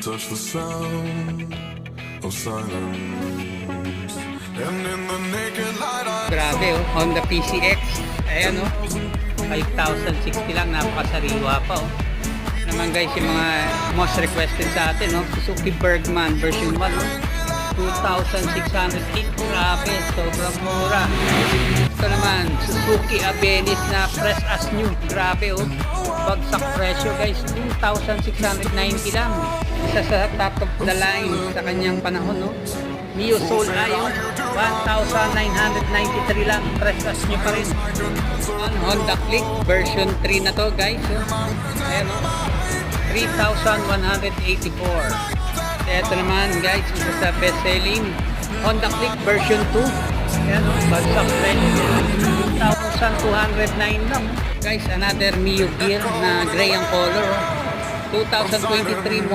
touch the sound of silence. And in the naked light I Grabe oh, Honda PCX. Ayan oh, 5,060 lang, napakasariwa pa oh. Naman guys, yung mga most requested sa atin oh, Suzuki Bergman version 1 oh, 2,608. Grabe, sobrang mura. Ito naman, Suzuki Abenis na fresh as new. Grabe oh, bagsak presyo guys, 2,690 lang. Isa sa top of the line sa kanyang panahon oh. Mio Soul Ayo, 1,993 lang, fresh as new pa rin. Honda Click version 3 na to guys oh. Ayan oh, 3,184. Ito naman guys, isa sa best selling Honda Click version 2. Ayan o, bagsak presyo, 2,209 lang. Guys, another Mio Gear na gray ang color 2023 model.